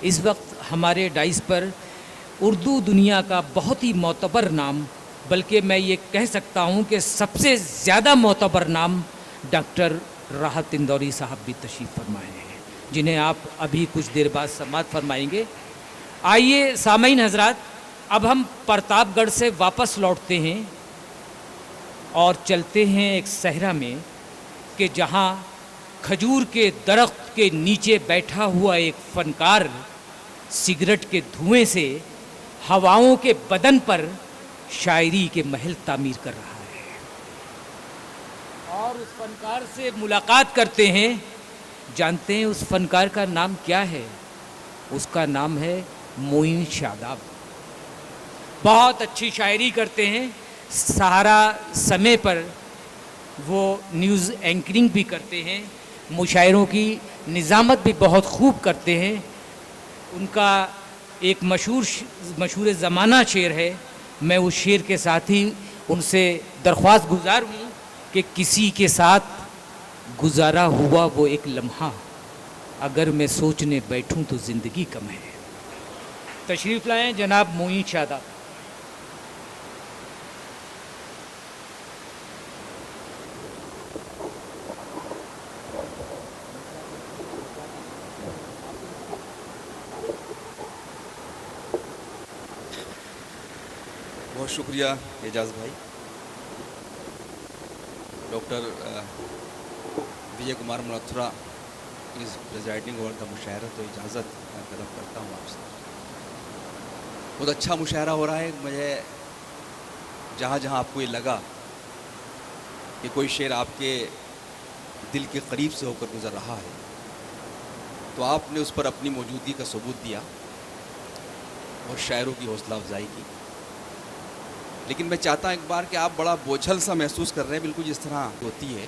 اس وقت ہمارے ڈائس پر اردو دنیا کا بہت ہی معتبر نام، بلکہ میں یہ کہہ سکتا ہوں کہ سب سے زیادہ معتبر نام ڈاکٹر راحت اندوری صاحب بھی تشریف فرمائے ہیں، جنہیں آپ ابھی کچھ دیر بعد سماعت فرمائیں گے۔ آئیے سامعین حضرات، اب ہم پرتاپ گڑھ سے واپس لوٹتے ہیں اور چلتے ہیں ایک صحرا میں کہ جہاں کھجور کے درخت کے نیچے بیٹھا ہوا ایک فنکار سگریٹ کے دھوئیں سے ہواؤں کے بدن پر شاعری کے محل تعمیر کر رہا ہے، اور اس فنکار سے ملاقات کرتے ہیں۔ جانتے ہیں اس فنکار کا نام کیا ہے؟ اس کا نام ہے معین شاداب۔ بہت اچھی شاعری کرتے ہیں، سہارا سمے پر وہ نیوز اینکرنگ بھی کرتے ہیں، مشاعروں کی نظامت بھی بہت خوب کرتے ہیں۔ ان کا ایک مشہور زمانہ شعر ہے، میں اس شعر کے ساتھ ہی ان سے درخواست گزار ہوں کہ کسی کے ساتھ گزارا ہوا وہ ایک لمحہ، اگر میں سوچنے بیٹھوں تو زندگی کم ہے۔ تشریف لائیں جناب معین شاداب۔ بہت شکریہ اعجاز بھائی۔ Doctor Vijay Kumar Malhotra is presiding over the مشاعرہ، تو اجازت میں طلب کرتا ہوں آپ سے۔ بہت اچھا مشاعرہ ہو رہا ہے۔ مجھے جہاں جہاں آپ کو یہ لگا کہ کوئی شعر آپ کے دل کے قریب سے ہو کر گزر رہا ہے، تو آپ نے اس پر اپنی موجودگی کا ثبوت دیا اور شاعروں کی حوصلہ افزائی کی۔ لیکن میں چاہتا ہوں ایک بار کہ آپ بڑا بوجھل سا محسوس کر رہے ہیں، بالکل جس طرح ہوتی ہے۔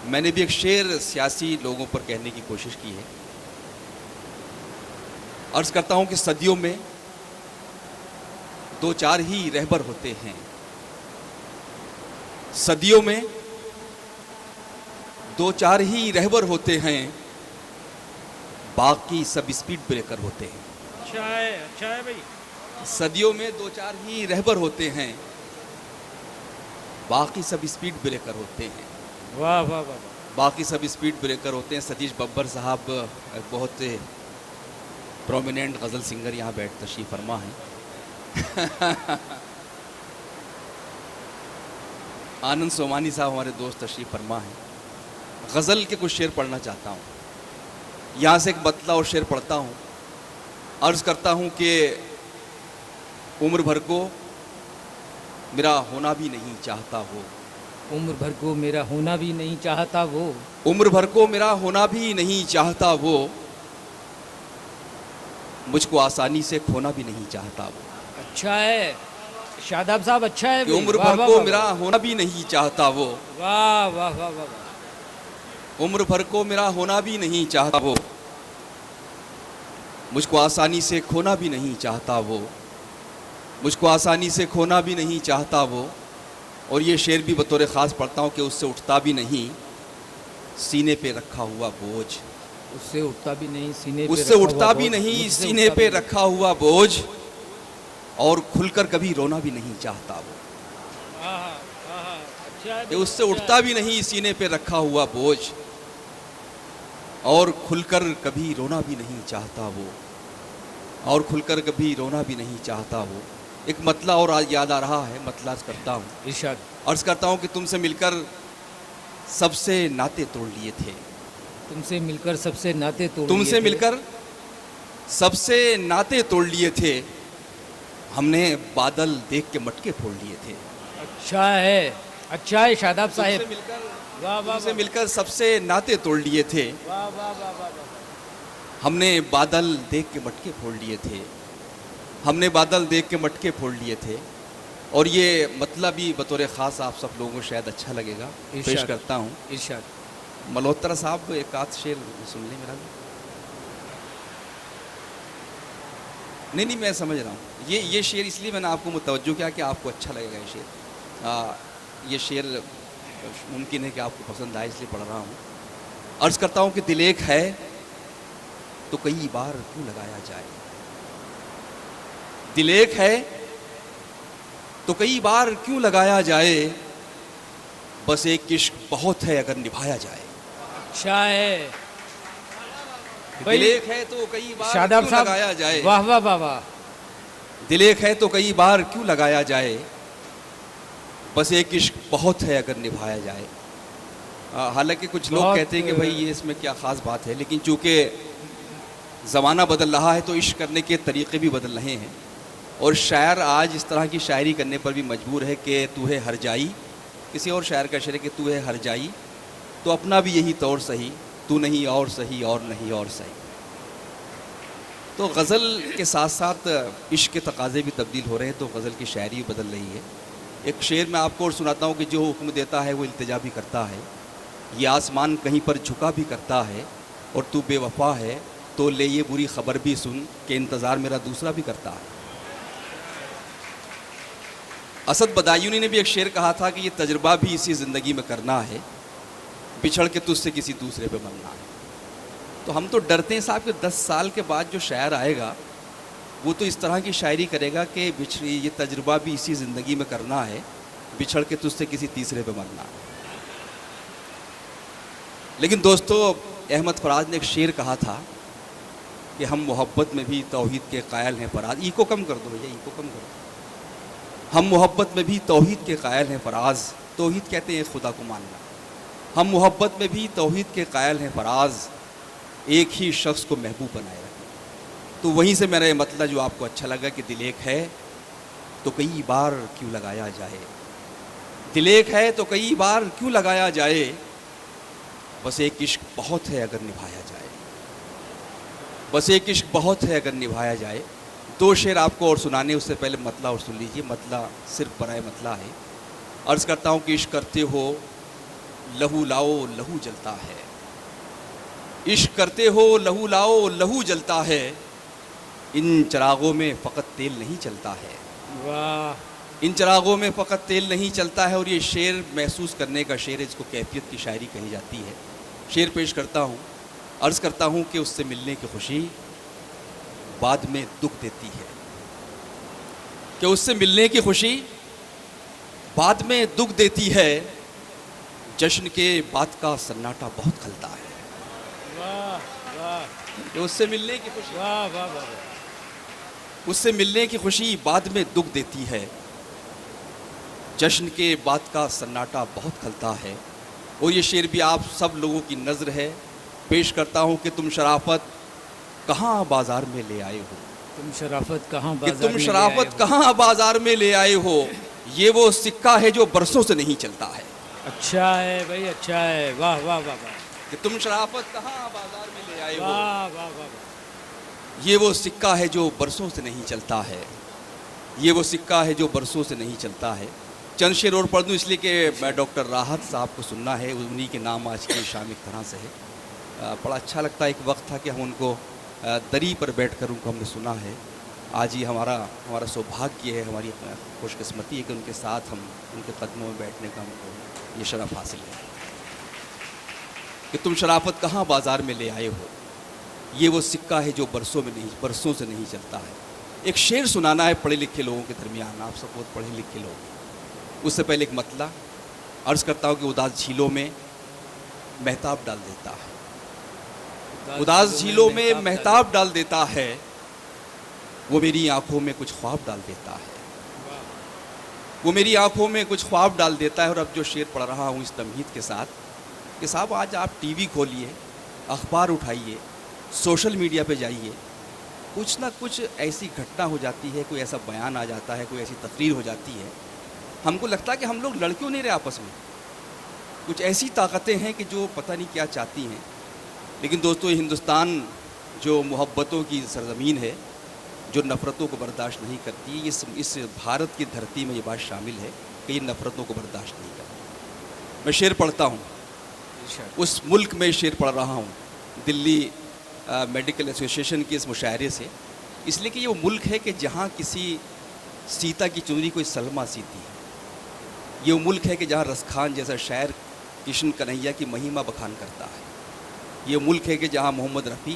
میں نے بھی ایک شعر سیاسی لوگوں پر کہنے کی کوشش کی ہے۔ عرض کرتا ہوں کہ صدیوں میں دو چار ہی رہبر ہوتے ہیں، صدیوں میں دو چار ہی رہبر ہوتے ہیں، باقی سب اسپیڈ بریکر ہوتے ہیں۔ اچھا ہے بھائی۔ صدیوں میں دو چار ہی رہبر ہوتے ہیں، باقی سب اسپیڈ بریکر ہوتے ہیں۔ واہ واہ واہ، باقی سب اسپیڈ بریکر ہوتے ہیں۔ ستیش ببر صاحب بہت پرومیننٹ غزل سنگر یہاں بیٹھ تشریف فرما ہیں۔ آنند سومانی صاحب ہمارے دوست تشریف فرما ہیں۔ غزل کے کچھ شعر پڑھنا چاہتا ہوں، یہاں سے ایک مطلع اور شعر پڑھتا ہوں۔ عرض کرتا ہوں کہ عمر بھر کو میرا ہونا بھی نہیں چاہتا وہ، عمر بھر کو میرا ہونا بھی نہیں چاہتا وہ، عمر بھر کو میرا ہونا بھی نہیں چاہتا وہ، مجھ کو آسانی سے کھونا بھی نہیں چاہتا وہ۔ اچھا ہے شاداب صاحب، اچھا ہے کہ عمر بھر کو میرا ہونا بھی نہیں چاہتا وہ، واہ واہ واہ واہ، عمر بھر کو میرا ہونا بھی نہیں چاہتا وہ، مجھ کو آسانی سے کھونا بھی نہیں چاہتا وہ، مجھ کو آسانی سے کھونا بھی نہیں چاہتا وہ۔ اور یہ شعر بھی بطور خاص پڑھتا ہوں کہ اس سے اٹھتا بھی نہیں سینے پہ رکھا ہوا بوجھ، اس سے اٹھتا بھی نہیں سینے پہ، اس سے اٹھتا بھی نہیں سینے پہ رکھا ہوا بوجھ، اور کھل کر کبھی رونا بھی نہیں چاہتا وہ۔ کہ اس سے اٹھتا بھی نہیں سینے پہ رکھا ہوا بوجھ، اور کھل کر کبھی رونا بھی نہیں چاہتا وہ، اور کھل کر کبھی رونا بھی نہیں چاہتا وہ۔ ایک مطلع اور آج یاد آ رہا ہے، مطلع عرض کرتا ہوں۔ ارشاد۔ عرض کرتا ہوں کہ تم سے مل کر سب سے ناطے توڑ لیے تھے، تم سے مل کر سب سے ناطے توڑ تم لیے سے تھے، مل کر سب سے ناطے توڑ لیے تھے، ہم نے بادل دیکھ کے مٹکے پھوڑ لیے تھے۔ اچھا ہے، اچھا ہے شاداب تم سے صاحب، مل کر واہ واہ تم سے مل کر سب سے ناطے توڑ لیے تھے، واہ واہ واہ واہ، ہم نے بادل دیکھ کے مٹکے پھوڑ لیے تھے، ہم نے بادل دیکھ کے مٹکے پھوڑ لیے تھے۔ اور یہ مطلب بھی بطور خاص آپ سب لوگوں کو شاید اچھا لگے گا، پیش کرتا ہوں۔ ارشاد۔ ملہوترا صاحب ایک آدھ شعر سن لیں میرا بھی۔ نہیں میں سمجھ رہا ہوں، یہ شعر اس لیے میں نے آپ کو متوجہ کیا کہ آپ کو اچھا لگے گا یہ شعر۔ یہ شعر ممکن ہے کہ آپ کو پسند آئے، اس لیے پڑھ رہا ہوں۔ عرض کرتا ہوں کہ دل ایک ہے تو کئی بار کیوں لگایا جائے. دل ایک ہے تو کئی بار کیوں لگایا جائے, بس ایک عشق بہت ہے اگر نبھایا جائے. اچھا ہے دل ایک ہے تو کئی بار شاداب کیوں صاحب, لگایا جائے. واہ واہ واہ واہ. دل ایک ہے تو کئی بار کیوں لگایا جائے, بس ایک عشق بہت ہے اگر نبھایا جائے. حالانکہ کچھ لوگ بہت کہتے ہیں کہ بھائی یہ اس میں کیا خاص بات ہے, لیکن چونکہ زمانہ بدل رہا ہے تو عشق کرنے کے طریقے بھی بدل رہے ہیں, اور شاعر آج اس طرح کی شاعری کرنے پر بھی مجبور ہے کہ تو ہے ہر جائی. کسی اور شاعر کا شعر ہے کہ تو ہے ہر جائی, تو اپنا بھی یہی طور سہی, تو نہیں اور سہی اور نہیں اور سہی. تو غزل کے ساتھ ساتھ عشق کے تقاضے بھی تبدیل ہو رہے ہیں, تو غزل کی شاعری بھی بدل رہی ہے. ایک شعر میں آپ کو اور سناتا ہوں کہ جو حکم دیتا ہے وہ التجا بھی کرتا ہے, یہ آسمان کہیں پر جھکا بھی کرتا ہے, اور تو بے وفا ہے تو لے یہ بری خبر بھی سن کہ انتظار میرا دوسرا بھی کرتا ہے. اسد بدایونی نے بھی ایک شعر کہا تھا کہ یہ تجربہ بھی اسی زندگی میں کرنا ہے, بچھڑ کے تجھ سے کسی دوسرے پہ مرنا ہے. تو ہم تو ڈرتے ہیں صاحب کہ 10 سال کے بعد جو شاعر آئے گا وہ تو اس طرح کی شاعری کرے گا کہ یہ تجربہ بھی اسی زندگی میں کرنا ہے, بچھڑ کے تجھ سے کسی تیسرے پہ مرنا ہے. لیکن دوستو, احمد فراز نے ایک شعر کہا تھا کہ ہم محبت میں بھی توحید کے قائل ہیں فراز. ایکو کم کر دو بھیا, ایکو کم کر دو. ہم محبت میں بھی توحید کے قائل ہیں فراز. توحید کہتے ہیں خدا کو ماننا. ہم محبت میں بھی توحید کے قائل ہیں فراز, ایک ہی شخص کو محبوب بنائے رکھیں. تو وہیں سے میرا یہ مطلب جو آپ کو اچھا لگا کہ دل ایک ہے تو کئی بار کیوں لگایا جائے. دل ایک ہے تو کئی بار کیوں لگایا جائے, بس ایک عشق بہت ہے اگر نبھایا جائے. بس ایک عشق بہت ہے اگر نبھایا جائے. 2 شعر آپ کو اور سنانے, اس سے پہلے مطلع اور سن لیجیے. مطلع صرف برائے مطلع ہے. عرض کرتا ہوں کہ عشق کرتے ہو لہو لاؤ لہو جلتا ہے. عشق کرتے ہو لہو لاؤ لہو جلتا ہے, ان چراغوں میں فقط تیل نہیں چلتا ہے. واہ, ان چراغوں میں فقط تیل نہیں چلتا ہے. اور یہ شعر محسوس کرنے کا شعر ہے, اس کو کیفیت کی شاعری کہی جاتی ہے. شعر پیش کرتا ہوں. عرض کرتا ہوں کہ اس سے ملنے کی خوشی بعد میں دکھ دیتی ہے. کہ اس سے ملنے کی خوشی بعد میں دکھ دیتی ہے, جشن کے بعد کا سناٹا بہت کھلتا ہے. واہ واہ کہ اس سے ملنے کی خوشی, واہ واہ واہ. اس سے ملنے کی خوشی بعد میں دکھ دیتی ہے, جشن کے بعد کا سناٹا بہت کھلتا ہے. اور یہ شعر بھی آپ سب لوگوں کی نظر ہے. پیش کرتا ہوں کہ تم شرافت کہاں بازار میں لے آئے ہو. تم شرافت کہاں کہ بازار تم میں لے شرافت آئے ہو. کہاں بازار میں لے آئے ہو, یہ وہ سکہ ہے جو برسوں سے نہیں چلتا ہے. اچھا ہے بھائی, اچھا ہے. واہ واہ واہ واہ کہ تم شرافت کہاں بازار میں لے آئے ہو, واہ واہ واہ. یہ وہ سکہ ہے جو برسوں سے نہیں چلتا ہے. یہ وہ سکہ ہے جو برسوں سے نہیں چلتا ہے. چند شعر اور پڑھ دوں اس لیے کہ ڈاکٹر راحت صاحب کو سننا ہے, انہی کے نام آج کی شام ایک طرح سے ہے. بڑا اچھا لگتا ہے. ایک وقت تھا کہ ہم ان کو دری پر بیٹھ کر ان کو ہم نے سنا ہے. آج ہی ہمارا سوبھاگیہ ہے, ہماری خوش قسمتی ہے کہ ان کے ساتھ ہم ان کے قدموں میں بیٹھنے کا ہم کو یہ شرف حاصل ہے. کہ تم شرافت کہاں بازار میں لے آئے ہو, یہ وہ سکہ ہے جو برسوں سے نہیں چلتا ہے. ایک شعر سنانا ہے پڑھے لکھے لوگوں کے درمیان, آپ سب بہت پڑھے لکھے لوگ. اس سے پہلے ایک مطلع عرض کرتا ہوں کہ اداس جھیلوں میں مہتاب ڈال دیتا ہے. اداس جھیلوں میں مہتاب ڈال دیتا ہے, وہ میری آنکھوں میں کچھ خواب ڈال دیتا ہے. وہ میری آنکھوں میں کچھ خواب ڈال دیتا ہے. اور اب جو شعر پڑھ رہا ہوں اس تمہید کے ساتھ کہ صاحب آج آپ ٹی وی کھولیے, اخبار اٹھائیے, سوشل میڈیا پہ جائیے, کچھ نہ کچھ ایسی گھٹنا ہو جاتی ہے, کوئی ایسا بیان آ جاتا ہے, کوئی ایسی تقریر ہو جاتی ہے, ہم کو لگتا ہے کہ ہم لوگ لڑ کیوں نہیں رہے آپس میں. کچھ ایسی طاقتیں ہیں کہ جو پتہ نہیں کیا چاہتی ہیں. لیکن دوستو, یہ ہندوستان جو محبتوں کی سرزمین ہے, جو نفرتوں کو برداشت نہیں کرتی, اس بھارت کی دھرتی میں یہ بات شامل ہے کہ یہ نفرتوں کو برداشت نہیں کرتی. میں شعر پڑھتا ہوں, اس ملک میں شعر پڑھ رہا ہوں دلی میڈیکل ایسوسیشن کے اس مشاعرے سے, اس لیے کہ یہ وہ ملک ہے کہ جہاں کسی سیتا کی چنری کوئی سلما سیتی ہے. یہ وہ ملک ہے کہ جہاں رسخان جیسا شاعر کشن کنہیا کی مہیما بخان کرتا ہے. یہ ملک ہے کہ جہاں محمد رفیع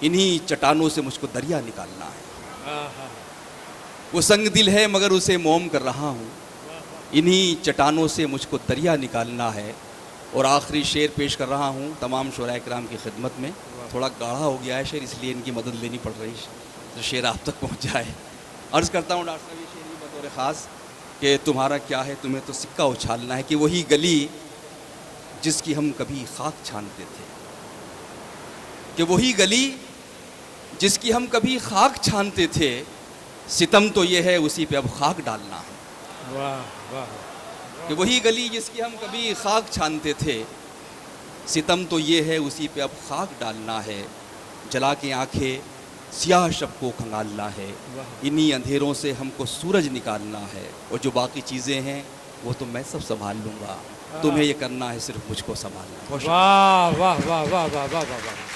انہی چٹانوں سے مجھ کو دریا نکالنا ہے. آہا. وہ سنگ دل ہے مگر اسے موم کر رہا ہوں, انہی چٹانوں سے مجھ کو دریا نکالنا ہے. اور آخری شعر پیش کر رہا ہوں تمام شعراء کرام کی خدمت میں. تھوڑا گاڑھا ہو گیا ہے شعر, اس لیے ان کی مدد لینی پڑ رہی ہے تو شعر آپ تک پہنچ جائے. عرض کرتا ہوں ڈاکٹر صاحب یہ شعر بھی بطور خاص کہ تمہارا کیا ہے تمہیں تو سکہ اچھالنا ہے, کہ وہی گلی جس کی ہم کبھی خاک چھانتے تھے, کہ وہی گلی جس کی ہم کبھی خاک چھانتے تھے, ستم تو یہ ہے اسی پہ اب خاک ڈالنا ہے. واہ واہ. کہ وہی گلی جس کی ہم کبھی خاک چھانتے تھے, ستم تو یہ ہے اسی پہ اب خاک ڈالنا ہے. جلا کے آنکھیں سیاہ شب کو کھنگالنا ہے, انہی اندھیروں سے ہم کو سورج نکالنا ہے. اور جو باقی چیزیں ہیں وہ تو میں سب سنبھال لوں گا, تمہیں یہ کرنا ہے صرف مجھ کو سنبھالنا. واہ واہ واہ واہ واہ واہ واہ.